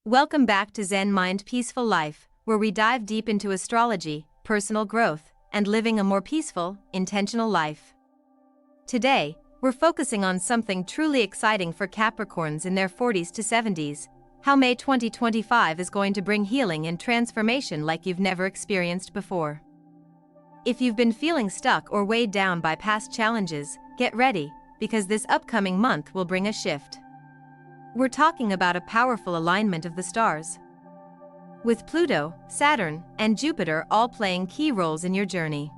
Welcome back to Zen Mind Peaceful Life, where we dive deep into astrology, personal growth, and living a more peaceful, intentional life. Today, we're focusing on something truly exciting for Capricorns in their 40s to 70s, how May 2025 is going to bring healing and transformation like you've never experienced before. If you've been feeling stuck or weighed down by past challenges, get ready, because this upcoming month will bring a shift. We're talking about a powerful alignment of the stars, with Pluto, Saturn, and Jupiter all playing key roles in your journey.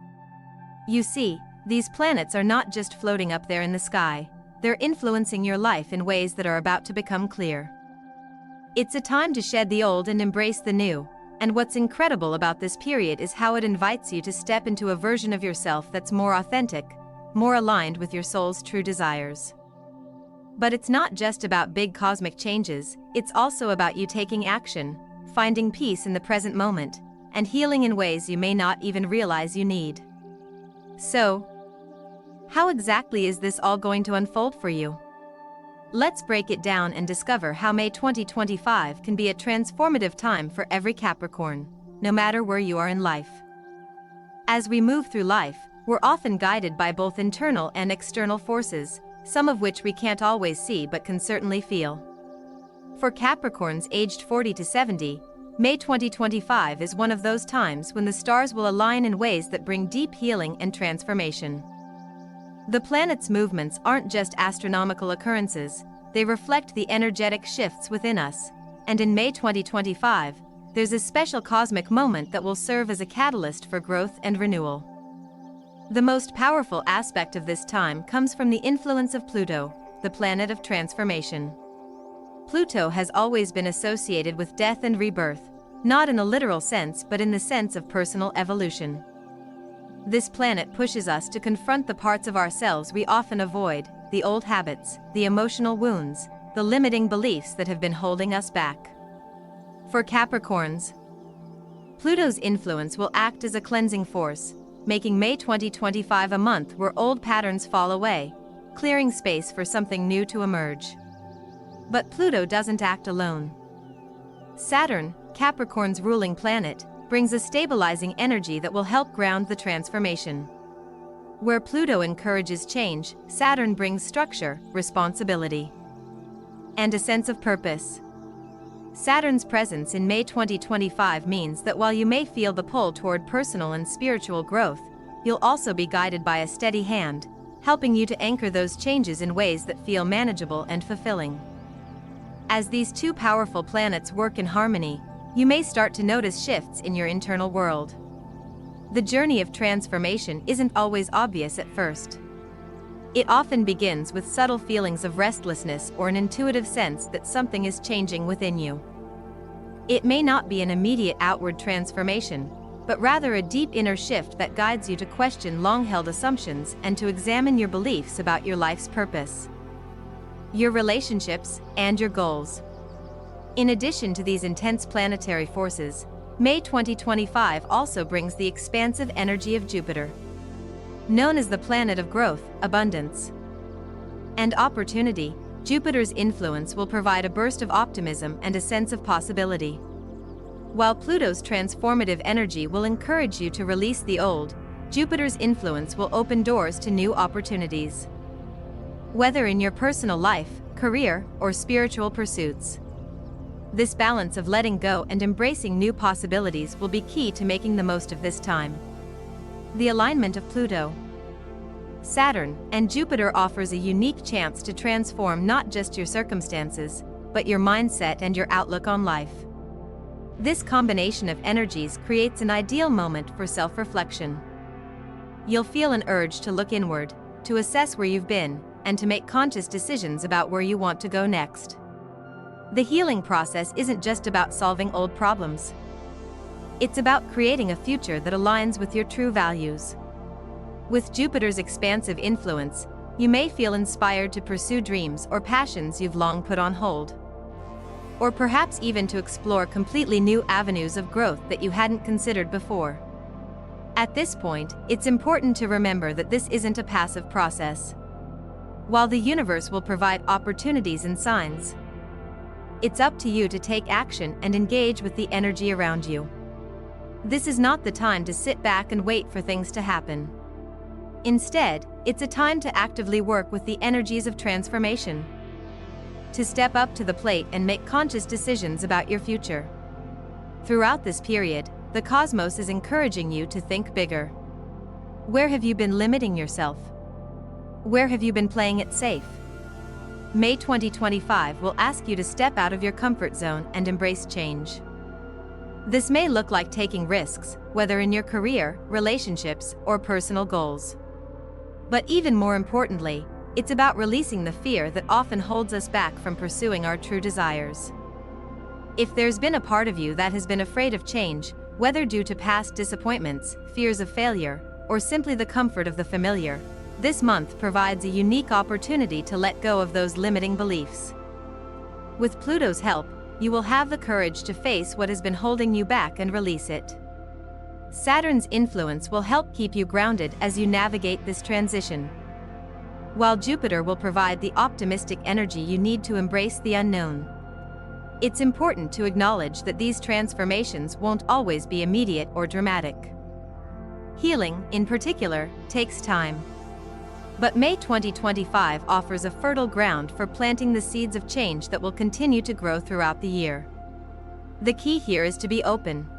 You see, these planets are not just floating up there in the sky, they're influencing your life in ways that are about to become clear. It's a time to shed the old and embrace the new, and what's incredible about this period is how it invites you to step into a version of yourself that's more authentic, more aligned with your soul's true desires. But it's not just about big cosmic changes, it's also about you taking action, finding peace in the present moment, and healing in ways you may not even realize you need. So, how exactly is this all going to unfold for you? Let's break it down and discover how May 2025 can be a transformative time for every Capricorn, no matter where you are in life. As we move through life, we're often guided by both internal and external forces, some of which we can't always see but can certainly feel. For Capricorns aged 40 to 70, May 2025 is one of those times when the stars will align in ways that bring deep healing and transformation. The planets' movements aren't just astronomical occurrences, they reflect the energetic shifts within us, and in May 2025, there's a special cosmic moment that will serve as a catalyst for growth and renewal. The most powerful aspect of this time comes from the influence of Pluto, the planet of transformation. Pluto has always been associated with death and rebirth, not in a literal sense but in the sense of personal evolution. This planet pushes us to confront the parts of ourselves we often avoid, the old habits, the emotional wounds, the limiting beliefs that have been holding us back. For Capricorns, Pluto's influence will act as a cleansing force, making May 2025 a month where old patterns fall away, clearing space for something new to emerge. But Pluto doesn't act alone. Saturn, Capricorn's ruling planet, brings a stabilizing energy that will help ground the transformation. Where Pluto encourages change, Saturn brings structure, responsibility, and a sense of purpose. Saturn's presence in May 2025 means that while you may feel the pull toward personal and spiritual growth, you'll also be guided by a steady hand, helping you to anchor those changes in ways that feel manageable and fulfilling. As these two powerful planets work in harmony, you may start to notice shifts in your internal world. The journey of transformation isn't always obvious at first. It often begins with subtle feelings of restlessness or an intuitive sense that something is changing within you. It may not be an immediate outward transformation, but rather a deep inner shift that guides you to question long-held assumptions and to examine your beliefs about your life's purpose, your relationships, and your goals. In addition to these intense planetary forces, May 2025 also brings the expansive energy of Jupiter. Known as the planet of growth, abundance, and opportunity, Jupiter's influence will provide a burst of optimism and a sense of possibility. While Pluto's transformative energy will encourage you to release the old, Jupiter's influence will open doors to new opportunities. Whether in your personal life, career, or spiritual pursuits, this balance of letting go and embracing new possibilities will be key to making the most of this time. The alignment of Pluto, Saturn, and Jupiter offers a unique chance to transform not just your circumstances, but your mindset and your outlook on life. This combination of energies creates an ideal moment for self-reflection. You'll feel an urge to look inward, to assess where you've been, and to make conscious decisions about where you want to go next. The healing process isn't just about solving old problems. It's about creating a future that aligns with your true values. With Jupiter's expansive influence, you may feel inspired to pursue dreams or passions you've long put on hold. Or perhaps even to explore completely new avenues of growth that you hadn't considered before. At this point, it's important to remember that this isn't a passive process. While the universe will provide opportunities and signs, It's up to you to take action and engage with the energy around you. This is not the time to sit back and wait for things to happen. Instead, it's a time to actively work with the energies of transformation. To step up to the plate and make conscious decisions about your future. Throughout this period, the cosmos is encouraging you to think bigger. Where have you been limiting yourself? Where have you been playing it safe? May 2025 will ask you to step out of your comfort zone and embrace change. This may look like taking risks, whether in your career, relationships, or personal goals. But even more importantly, it's about releasing the fear that often holds us back from pursuing our true desires. If there's been a part of you that has been afraid of change, whether due to past disappointments, fears of failure, or simply the comfort of the familiar, this month provides a unique opportunity to let go of those limiting beliefs. With Pluto's help, you will have the courage to face what has been holding you back and release it. Saturn's influence will help keep you grounded as you navigate this transition, while Jupiter will provide the optimistic energy you need to embrace the unknown. It's important to acknowledge that these transformations won't always be immediate or dramatic. Healing, in particular, takes time. But May 2025 offers a fertile ground for planting the seeds of change that will continue to grow throughout the year. The key here is to be open,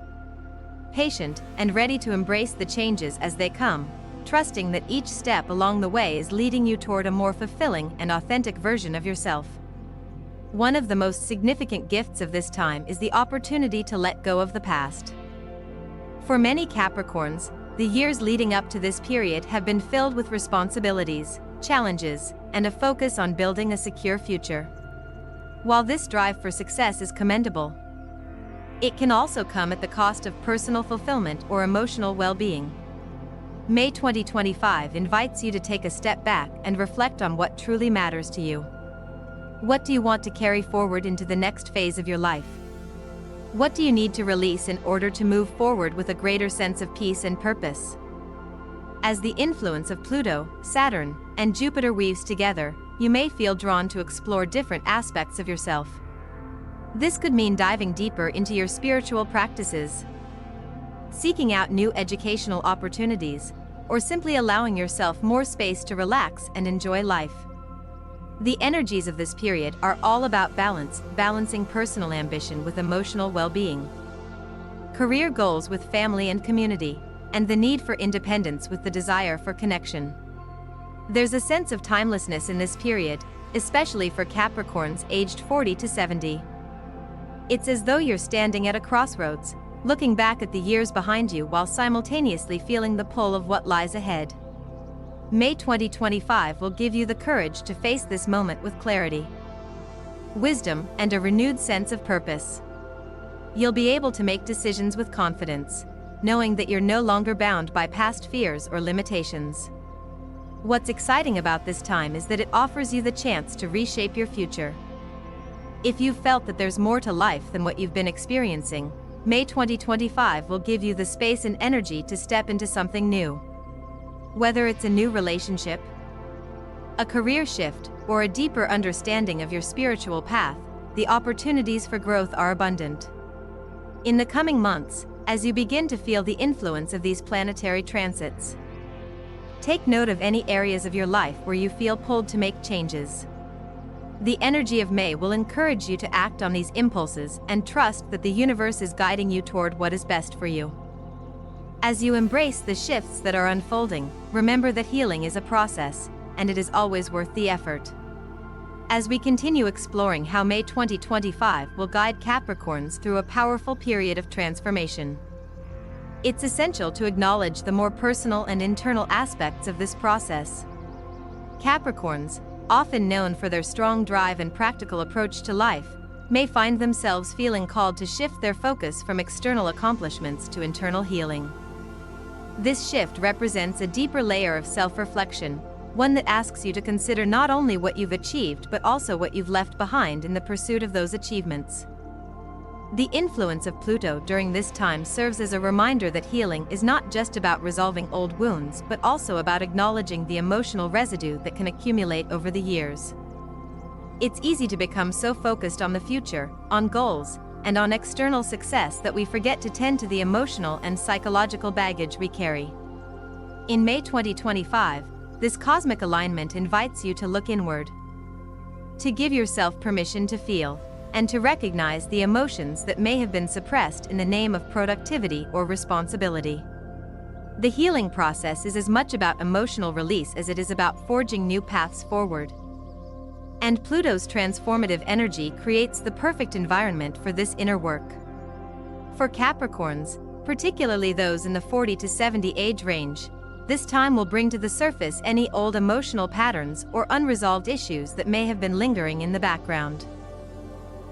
patient, and ready to embrace the changes as they come, trusting that each step along the way is leading you toward a more fulfilling and authentic version of yourself. One of the most significant gifts of this time is the opportunity to let go of the past. For many Capricorns, the years leading up to this period have been filled with responsibilities, challenges, and a focus on building a secure future. While this drive for success is commendable, it can also come at the cost of personal fulfillment or emotional well-being. May 2025 invites you to take a step back and reflect on what truly matters to you. What do you want to carry forward into the next phase of your life? What do you need to release in order to move forward with a greater sense of peace and purpose? As the influence of Pluto, Saturn, and Jupiter weaves together, you may feel drawn to explore different aspects of yourself. This could mean diving deeper into your spiritual practices, seeking out new educational opportunities, or simply allowing yourself more space to relax and enjoy life. The energies of this period are all about balance, balancing personal ambition with emotional well-being, career goals with family and community, and the need for independence with the desire for connection. There's a sense of timelessness in this period, especially for Capricorns aged 40 to 70. It's as though you're standing at a crossroads, looking back at the years behind you while simultaneously feeling the pull of what lies ahead. May 2025 will give you the courage to face this moment with clarity, wisdom, and a renewed sense of purpose. You'll be able to make decisions with confidence, knowing that you're no longer bound by past fears or limitations. What's exciting about this time is that it offers you the chance to reshape your future. If you've felt that there's more to life than what you've been experiencing, May 2025 will give you the space and energy to step into something new. Whether it's a new relationship, a career shift, or a deeper understanding of your spiritual path, the opportunities for growth are abundant. In the coming months, as you begin to feel the influence of these planetary transits, take note of any areas of your life where you feel pulled to make changes. The energy of May will encourage you to act on these impulses and trust that the universe is guiding you toward what is best for you. As you embrace the shifts that are unfolding, remember that healing is a process, and it is always worth the effort. As we continue exploring how May 2025 will guide Capricorns through a powerful period of transformation, it's essential to acknowledge the more personal and internal aspects of this process. Capricorns, often known for their strong drive and practical approach to life, may find themselves feeling called to shift their focus from external accomplishments to internal healing. This shift represents a deeper layer of self-reflection, one that asks you to consider not only what you've achieved but also what you've left behind in the pursuit of those achievements. The influence of Pluto during this time serves as a reminder that healing is not just about resolving old wounds but also about acknowledging the emotional residue that can accumulate over the years. It's easy to become so focused on the future, on goals, and on external success that we forget to tend to the emotional and psychological baggage we carry. In May 2025, this cosmic alignment invites you to look inward, to give yourself permission to feel, and to recognize the emotions that may have been suppressed in the name of productivity or responsibility. The healing process is as much about emotional release as it is about forging new paths forward. And Pluto's transformative energy creates the perfect environment for this inner work. For Capricorns, particularly those in the 40 to 70 age range, this time will bring to the surface any old emotional patterns or unresolved issues that may have been lingering in the background.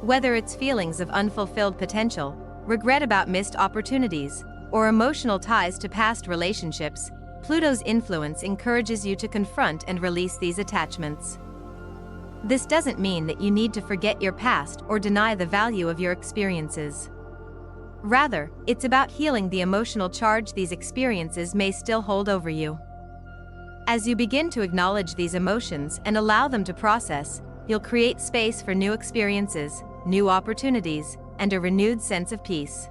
Whether it's feelings of unfulfilled potential, regret about missed opportunities, or emotional ties to past relationships, Pluto's influence encourages you to confront and release these attachments. This doesn't mean that you need to forget your past or deny the value of your experiences. Rather, it's about healing the emotional charge these experiences may still hold over you. As you begin to acknowledge these emotions and allow them to process, you'll create space for new experiences, new opportunities, and a renewed sense of peace.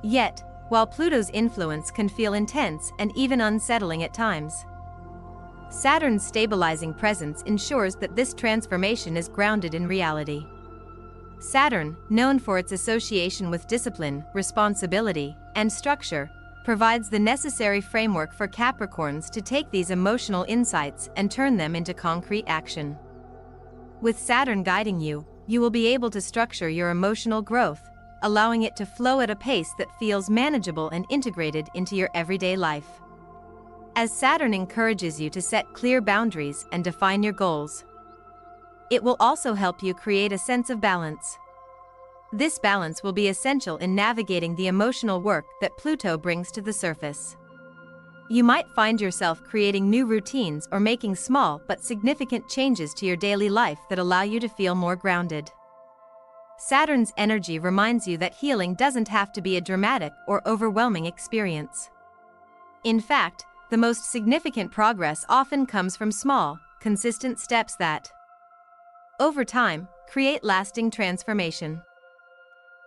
Yet, while Pluto's influence can feel intense and even unsettling at times, Saturn's stabilizing presence ensures that this transformation is grounded in reality. Saturn, known for its association with discipline, responsibility, and structure, provides the necessary framework for Capricorns to take these emotional insights and turn them into concrete action. With Saturn guiding you, you will be able to structure your emotional growth, allowing it to flow at a pace that feels manageable and integrated into your everyday life. As Saturn encourages you to set clear boundaries and define your goals, it will also help you create a sense of balance. This balance will be essential in navigating the emotional work that Pluto brings to the surface. You might find yourself creating new routines or making small but significant changes to your daily life that allow you to feel more grounded. Saturn's energy reminds you that healing doesn't have to be a dramatic or overwhelming experience. In fact, the most significant progress often comes from small, consistent steps that, over time, create lasting transformation.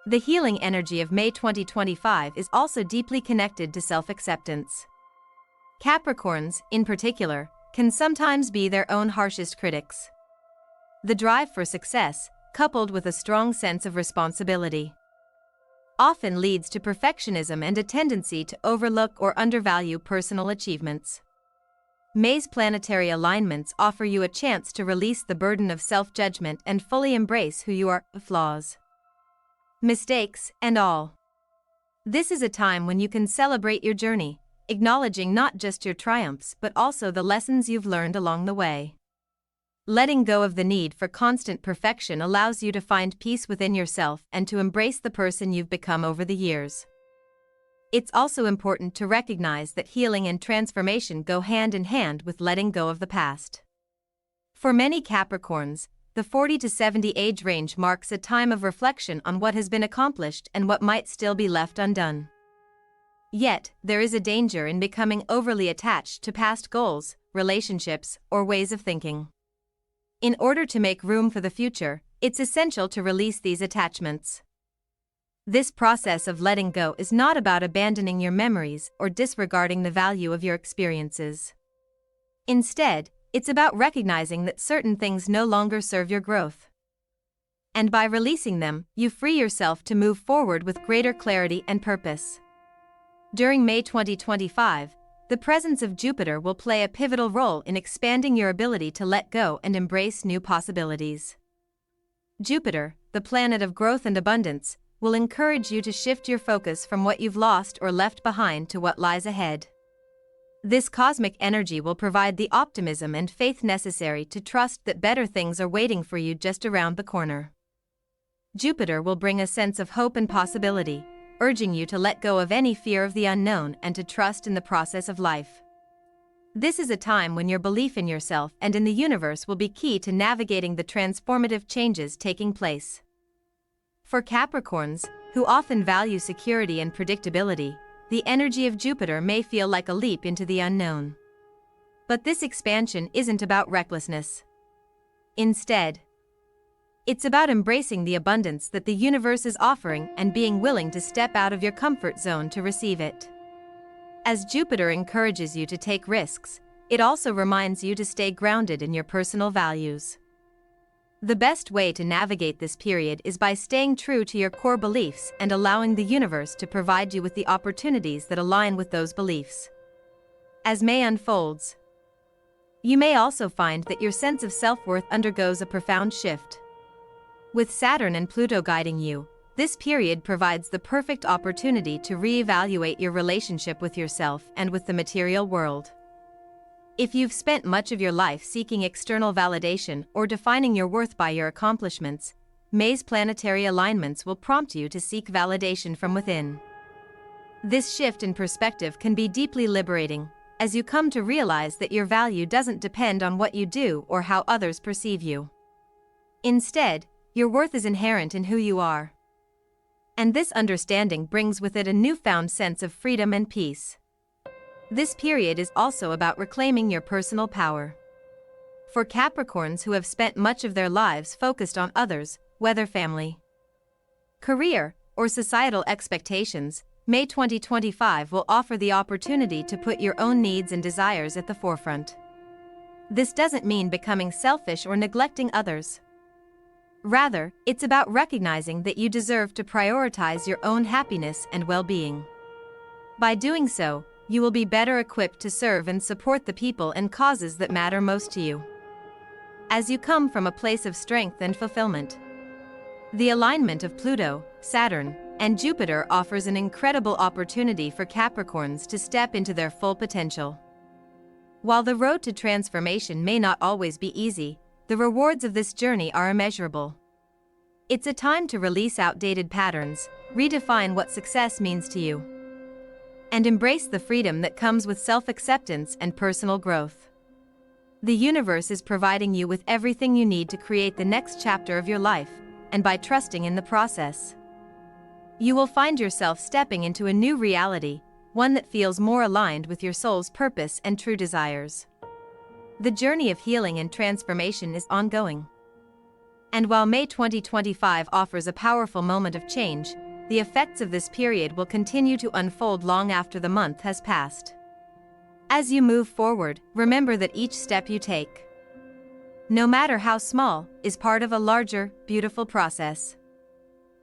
The healing energy of May 2025 is also deeply connected to self-acceptance. Capricorns, in particular, can sometimes be their own harshest critics. The drive for success, coupled with a strong sense of responsibility, often leads to perfectionism and a tendency to overlook or undervalue personal achievements. May's planetary alignments offer you a chance to release the burden of self-judgment and fully embrace who you are, flaws, mistakes, and all. This is a time when you can celebrate your journey, acknowledging not just your triumphs but also the lessons you've learned along the way. Letting go of the need for constant perfection allows you to find peace within yourself and to embrace the person you've become over the years. It's also important to recognize that healing and transformation go hand in hand with letting go of the past. For many Capricorns, the 40 to 70 age range marks a time of reflection on what has been accomplished and what might still be left undone. Yet, there is a danger in becoming overly attached to past goals, relationships, or ways of thinking. In order to make room for the future, it's essential to release these attachments. This process of letting go is not about abandoning your memories or disregarding the value of your experiences. Instead, it's about recognizing that certain things no longer serve your growth. And by releasing them, you free yourself to move forward with greater clarity and purpose. During May 2025, the presence of Jupiter will play a pivotal role in expanding your ability to let go and embrace new possibilities. Jupiter, the planet of growth and abundance, will encourage you to shift your focus from what you've lost or left behind to what lies ahead. This cosmic energy will provide the optimism and faith necessary to trust that better things are waiting for you just around the corner. Jupiter will bring a sense of hope and possibility, urging you to let go of any fear of the unknown and to trust in the process of life. This is a time when your belief in yourself and in the universe will be key to navigating the transformative changes taking place. For Capricorns, who often value security and predictability, the energy of Jupiter may feel like a leap into the unknown. But this expansion isn't about recklessness. Instead, It's about embracing the abundance that the universe is offering and being willing to step out of your comfort zone to receive it. As Jupiter encourages you to take risks, it also reminds you to stay grounded in your personal values. The best way to navigate this period is by staying true to your core beliefs and allowing the universe to provide you with the opportunities that align with those beliefs. As May unfolds, you may also find that your sense of self-worth undergoes a profound shift. With Saturn and Pluto guiding you, this period provides the perfect opportunity to reevaluate your relationship with yourself and with the material world. If you've spent much of your life seeking external validation or defining your worth by your accomplishments, May's planetary alignments will prompt you to seek validation from within. This shift in perspective can be deeply liberating, as you come to realize that your value doesn't depend on what you do or how others perceive you. Instead, your worth is inherent in who you are. And this understanding brings with it a newfound sense of freedom and peace. This period is also about reclaiming your personal power. For Capricorns who have spent much of their lives focused on others, whether family, career, or societal expectations, May 2025 will offer the opportunity to put your own needs and desires at the forefront. This doesn't mean becoming selfish or neglecting others. Rather, it's about recognizing that you deserve to prioritize your own happiness and well-being. By doing so, you will be better equipped to serve and support the people and causes that matter most to you. As you come from a place of strength and fulfillment, the alignment of Pluto, Saturn, and Jupiter offers an incredible opportunity for Capricorns to step into their full potential. While the road to transformation may not always be easy, the rewards of this journey are immeasurable. It's a time to release outdated patterns, redefine what success means to you, and embrace the freedom that comes with self-acceptance and personal growth. The universe is providing you with everything you need to create the next chapter of your life, and by trusting in the process, you will find yourself stepping into a new reality, one that feels more aligned with your soul's purpose and true desires. The journey of healing and transformation is ongoing. And while May 2025 offers a powerful moment of change, the effects of this period will continue to unfold long after the month has passed. As you move forward, remember that each step you take, no matter how small, is part of a larger, beautiful process.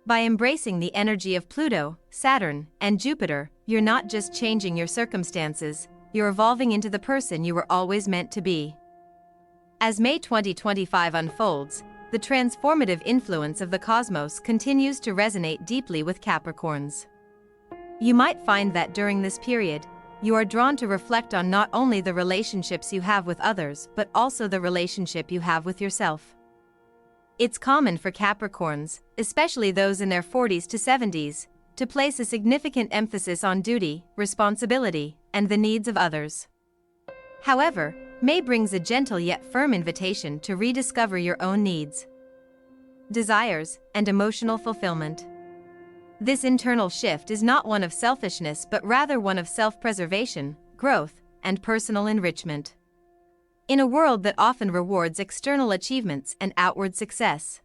By embracing the energy of Pluto, Saturn, and Jupiter, you're not just changing your circumstances, you're evolving into the person you were always meant to be. As May 2025 unfolds, the transformative influence of the cosmos continues to resonate deeply with Capricorns. You might find that during this period, you are drawn to reflect on not only the relationships you have with others but also the relationship you have with yourself. It's common for Capricorns, especially those in their 40s to 70s, to place a significant emphasis on duty, responsibility, and the needs of others. However, May brings a gentle yet firm invitation to rediscover your own needs, desires, and emotional fulfillment. This internal shift is not one of selfishness but rather one of self-preservation, growth, and personal enrichment. In a world that often rewards external achievements and outward success,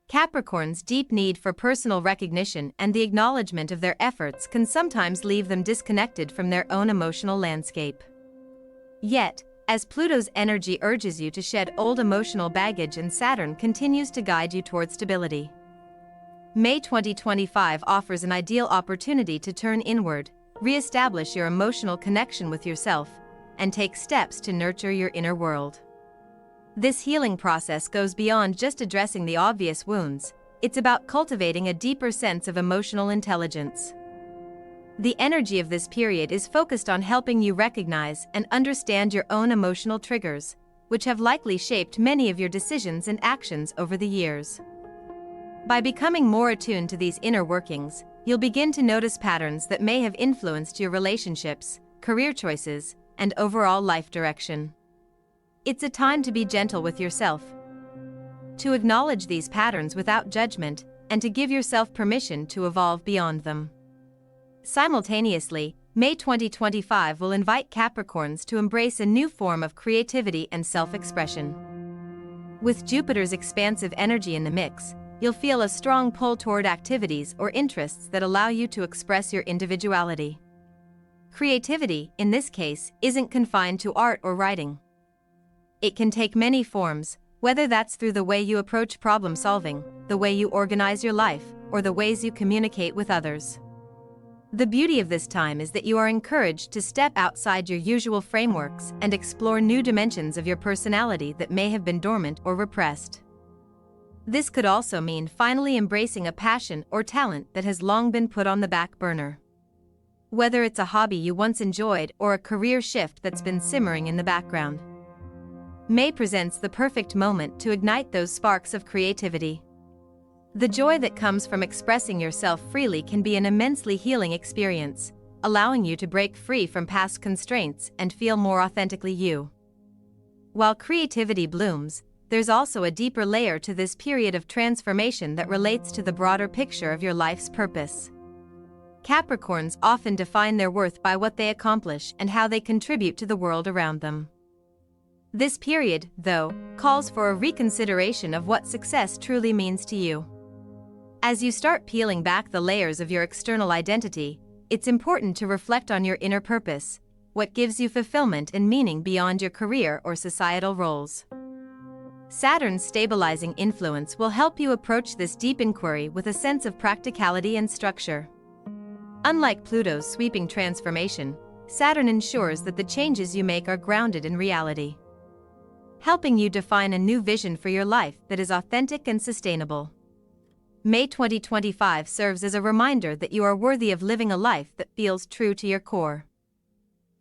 Capricorns' deep need for personal recognition and the acknowledgement of their efforts can sometimes leave them disconnected from their own emotional landscape. Yet, as Pluto's energy urges you to shed old emotional baggage and Saturn continues to guide you toward stability, May 2025 offers an ideal opportunity to turn inward, re-establish your emotional connection with yourself, and take steps to nurture your inner world. This healing process goes beyond just addressing the obvious wounds, it's about cultivating a deeper sense of emotional intelligence. The energy of this period is focused on helping you recognize and understand your own emotional triggers, which have likely shaped many of your decisions and actions over the years. By becoming more attuned to these inner workings, you'll begin to notice patterns that may have influenced your relationships, career choices, and overall life direction. It's a time to be gentle with yourself, to acknowledge these patterns without judgment, and to give yourself permission to evolve beyond them. Simultaneously, May 2025 will invite Capricorns to embrace a new form of creativity and self-expression. With Jupiter's expansive energy in the mix, you'll feel a strong pull toward activities or interests that allow you to express your individuality. Creativity, in this case, isn't confined to art or writing. It can take many forms, whether that's through the way you approach problem solving, the way you organize your life, or the ways you communicate with others. The beauty of this time is that you are encouraged to step outside your usual frameworks and explore new dimensions of your personality that may have been dormant or repressed. This could also mean finally embracing a passion or talent that has long been put on the back burner. Whether it's a hobby you once enjoyed or a career shift that's been simmering in the background, May presents the perfect moment to ignite those sparks of creativity. The joy that comes from expressing yourself freely can be an immensely healing experience, allowing you to break free from past constraints and feel more authentically you. While creativity blooms, there's also a deeper layer to this period of transformation that relates to the broader picture of your life's purpose. Capricorns often define their worth by what they accomplish and how they contribute to the world around them. This period, though, calls for a reconsideration of what success truly means to you. As you start peeling back the layers of your external identity, it's important to reflect on your inner purpose, what gives you fulfillment and meaning beyond your career or societal roles. Saturn's stabilizing influence will help you approach this deep inquiry with a sense of practicality and structure. Unlike Pluto's sweeping transformation, Saturn ensures that the changes you make are grounded in reality, helping you define a new vision for your life that is authentic and sustainable. May 2025 serves as a reminder that you are worthy of living a life that feels true to your core.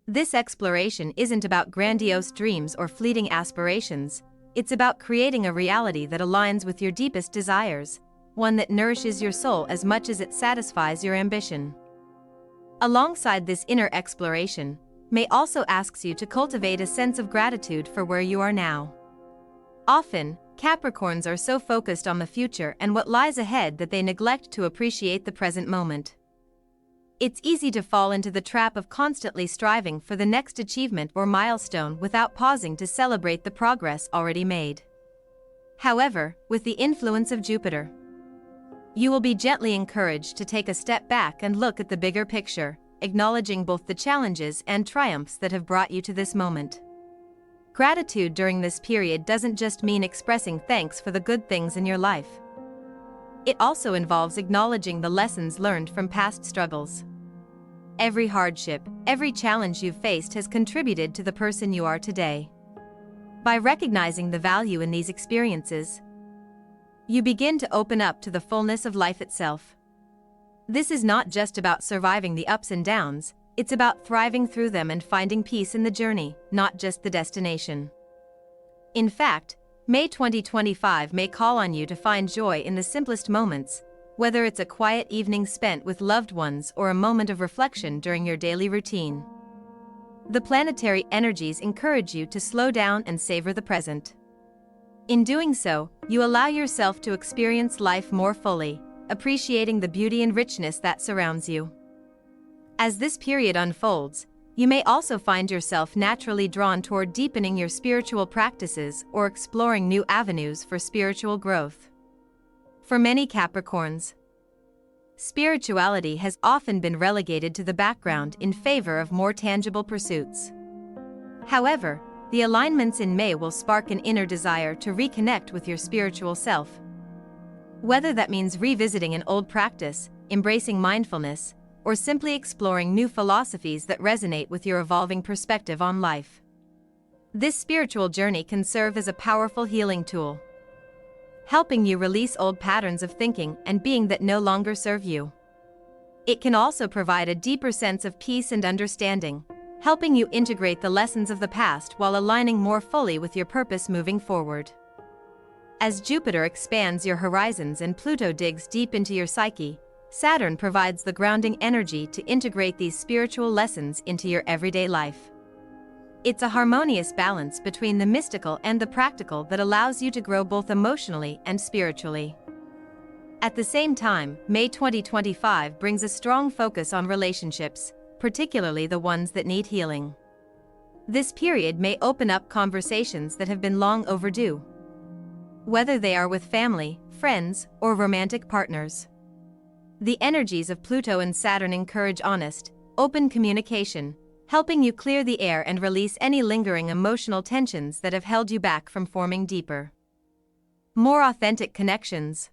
This exploration isn't about grandiose dreams or fleeting aspirations, it's about creating a reality that aligns with your deepest desires, one that nourishes your soul as much as it satisfies your ambition. Alongside this inner exploration, May also asks you to cultivate a sense of gratitude for where you are now. Often, Capricorns are so focused on the future and what lies ahead that they neglect to appreciate the present moment. It's easy to fall into the trap of constantly striving for the next achievement or milestone without pausing to celebrate the progress already made. However, with the influence of Jupiter, you will be gently encouraged to take a step back and look at the bigger picture, acknowledging both the challenges and triumphs that have brought you to this moment. Gratitude during this period doesn't just mean expressing thanks for the good things in your life. It also involves acknowledging the lessons learned from past struggles. Every hardship, every challenge you've faced has contributed to the person you are today. By recognizing the value in these experiences, you begin to open up to the fullness of life itself. This is not just about surviving the ups and downs, it's about thriving through them and finding peace in the journey, not just the destination. In fact, May 2025 may call on you to find joy in the simplest moments, whether it's a quiet evening spent with loved ones or a moment of reflection during your daily routine. The planetary energies encourage you to slow down and savor the present. In doing so, you allow yourself to experience life more fully, appreciating the beauty and richness that surrounds you. As this period unfolds, you may also find yourself naturally drawn toward deepening your spiritual practices or exploring new avenues for spiritual growth. For many Capricorns, spirituality has often been relegated to the background in favor of more tangible pursuits. However, the alignments in May will spark an inner desire to reconnect with your spiritual self. Whether that means revisiting an old practice, embracing mindfulness, or simply exploring new philosophies that resonate with your evolving perspective on life. This spiritual journey can serve as a powerful healing tool, helping you release old patterns of thinking and being that no longer serve you. It can also provide a deeper sense of peace and understanding, helping you integrate the lessons of the past while aligning more fully with your purpose moving forward. As Jupiter expands your horizons and Pluto digs deep into your psyche, Saturn provides the grounding energy to integrate these spiritual lessons into your everyday life. It's a harmonious balance between the mystical and the practical that allows you to grow both emotionally and spiritually. At the same time, May 2025 brings a strong focus on relationships, particularly the ones that need healing. This period may open up conversations that have been long overdue, whether they are with family, friends, or romantic partners. The energies of Pluto and Saturn encourage honest, open communication, helping you clear the air and release any lingering emotional tensions that have held you back from forming deeper, more authentic connections.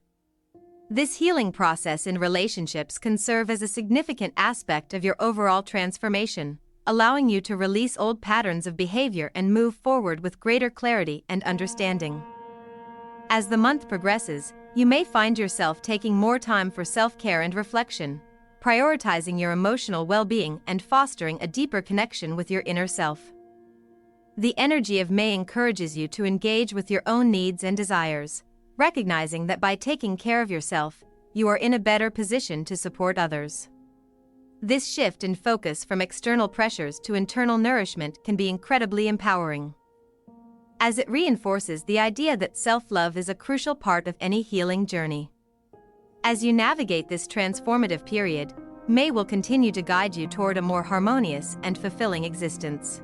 This healing process in relationships can serve as a significant aspect of your overall transformation, allowing you to release old patterns of behavior and move forward with greater clarity and understanding. As the month progresses, you may find yourself taking more time for self-care and reflection, prioritizing your emotional well-being and fostering a deeper connection with your inner self. The energy of May encourages you to engage with your own needs and desires, recognizing that by taking care of yourself, you are in a better position to support others. This shift in focus from external pressures to internal nourishment can be incredibly empowering, as it reinforces the idea that self-love is a crucial part of any healing journey. As you navigate this transformative period, May will continue to guide you toward a more harmonious and fulfilling existence.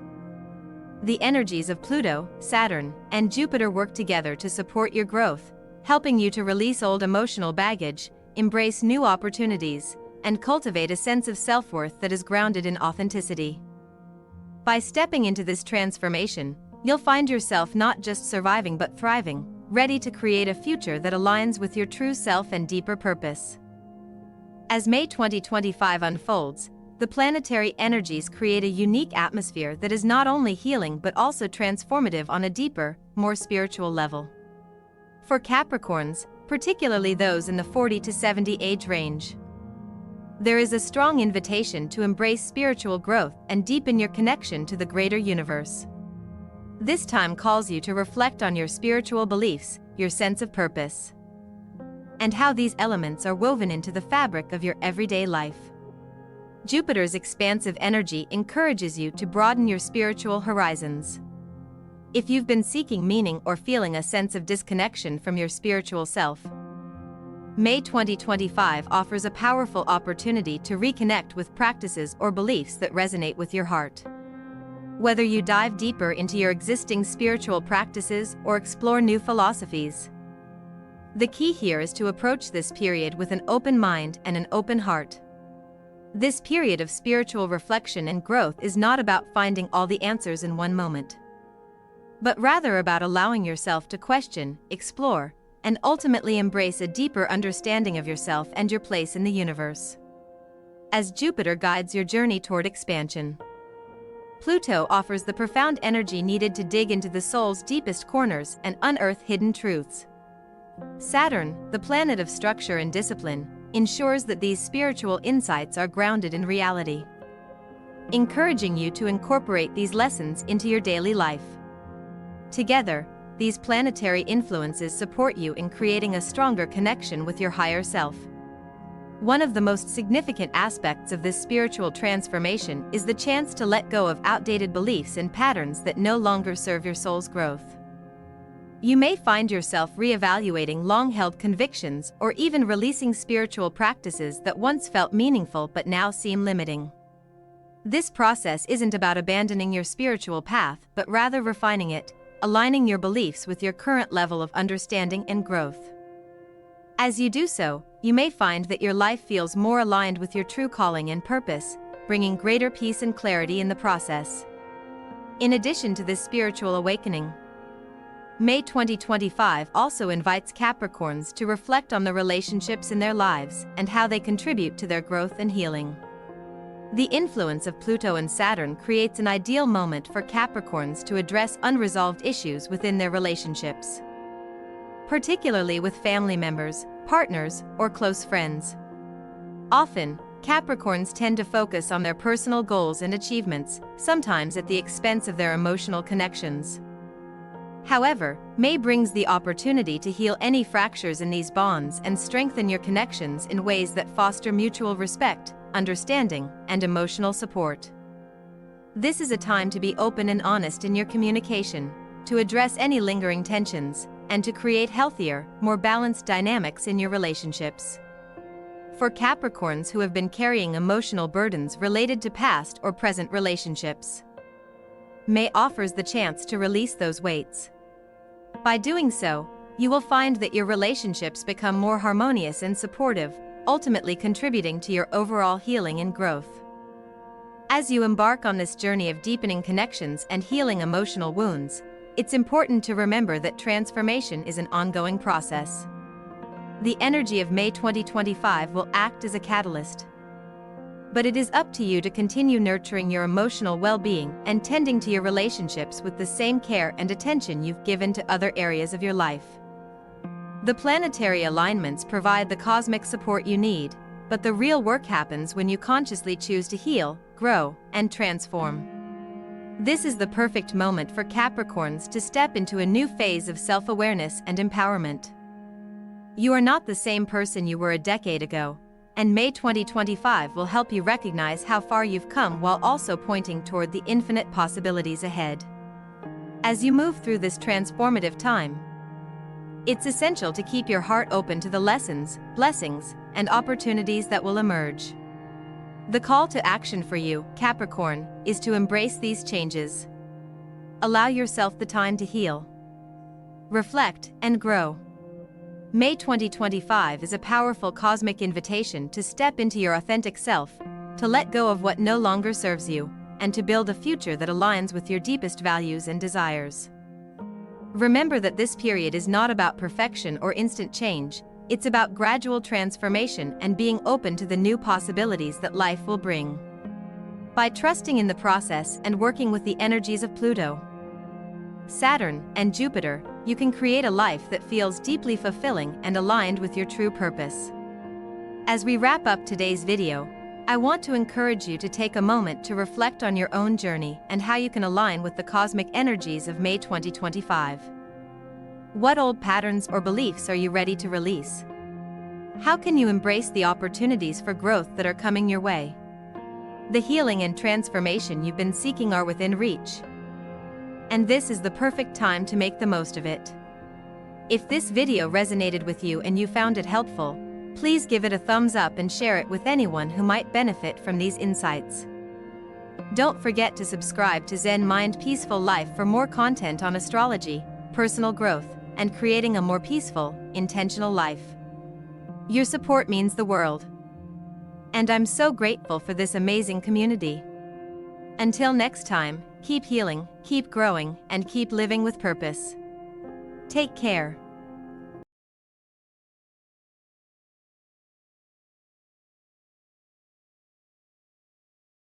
The energies of Pluto, Saturn, and Jupiter work together to support your growth, helping you to release old emotional baggage, embrace new opportunities, and cultivate a sense of self-worth that is grounded in authenticity. By stepping into this transformation, you'll find yourself not just surviving but thriving, ready to create a future that aligns with your true self and deeper purpose. As May 2025 unfolds, the planetary energies create a unique atmosphere that is not only healing but also transformative on a deeper, more spiritual level. For Capricorns, particularly those in the 40 to 70 age range, there is a strong invitation to embrace spiritual growth and deepen your connection to the greater universe. This time calls you to reflect on your spiritual beliefs, your sense of purpose, and how these elements are woven into the fabric of your everyday life. Jupiter's expansive energy encourages you to broaden your spiritual horizons. If you've been seeking meaning or feeling a sense of disconnection from your spiritual self, May 2025 offers a powerful opportunity to reconnect with practices or beliefs that resonate with your heart. Whether you dive deeper into your existing spiritual practices or explore new philosophies, the key here is to approach this period with an open mind and an open heart. This period of spiritual reflection and growth is not about finding all the answers in one moment, but rather about allowing yourself to question, explore, and ultimately embrace a deeper understanding of yourself and your place in the universe. As Jupiter guides your journey toward expansion, Pluto offers the profound energy needed to dig into the soul's deepest corners and unearth hidden truths. Saturn, the planet of structure and discipline, ensures that these spiritual insights are grounded in reality, encouraging you to incorporate these lessons into your daily life. Together, these planetary influences support you in creating a stronger connection with your higher self. One of the most significant aspects of this spiritual transformation is the chance to let go of outdated beliefs and patterns that no longer serve your soul's growth. You may find yourself reevaluating long-held convictions or even releasing spiritual practices that once felt meaningful but now seem limiting. This process isn't about abandoning your spiritual path but rather refining it, aligning your beliefs with your current level of understanding and growth. As you do so, you may find that your life feels more aligned with your true calling and purpose, bringing greater peace and clarity in the process. In addition to this spiritual awakening, May 2025 also invites Capricorns to reflect on the relationships in their lives and how they contribute to their growth and healing. The influence of Pluto and Saturn creates an ideal moment for Capricorns to address unresolved issues within their relationships, particularly with family members, partners, or close friends. Often, Capricorns tend to focus on their personal goals and achievements, sometimes at the expense of their emotional connections. However, May brings the opportunity to heal any fractures in these bonds and strengthen your connections in ways that foster mutual respect, understanding, and emotional support. This is a time to be open and honest in your communication, to address any lingering tensions, and to create healthier, more balanced dynamics in your relationships. For Capricorns who have been carrying emotional burdens related to past or present relationships, May offers the chance to release those weights. By doing so, You will find that your relationships become more harmonious and supportive, ultimately contributing to your overall healing and growth. As you embark on this journey of deepening connections and healing emotional wounds, it's important to remember that transformation is an ongoing process. The energy of May 2025 will act as a catalyst. But it is up to you to continue nurturing your emotional well-being and tending to your relationships with the same care and attention you've given to other areas of your life. The planetary alignments provide the cosmic support you need, but the real work happens when you consciously choose to heal, grow, and transform. This is the perfect moment for Capricorns to step into a new phase of self-awareness and empowerment. You are not the same person you were a decade ago, and May 2025 will help you recognize how far you've come while also pointing toward the infinite possibilities ahead. As you move through this transformative time, it's essential to keep your heart open to the lessons, blessings, and opportunities that will emerge. The call to action for you, Capricorn, is to embrace these changes. Allow yourself the time to heal, reflect, and grow. May 2025 is a powerful cosmic invitation to step into your authentic self, to let go of what no longer serves you, and to build a future that aligns with your deepest values and desires. Remember that this period is not about perfection or instant change, it's about gradual transformation and being open to the new possibilities that life will bring. By trusting in the process and working with the energies of Pluto, Saturn, and Jupiter, you can create a life that feels deeply fulfilling and aligned with your true purpose. As we wrap up today's video, I want to encourage you to take a moment to reflect on your own journey and how you can align with the cosmic energies of May 2025. What old patterns or beliefs are you ready to release? How can you embrace the opportunities for growth that are coming your way? The healing and transformation you've been seeking are within reach, and this is the perfect time to make the most of it. If this video resonated with you and you found it helpful, please give it a thumbs up and share it with anyone who might benefit from these insights. Don't forget to subscribe to Zen Mind Peaceful Life for more content on astrology, personal growth, and creating a more peaceful, intentional life. Your support means the world, and I'm so grateful for this amazing community. Until next time, keep healing, keep growing, and keep living with purpose. Take care.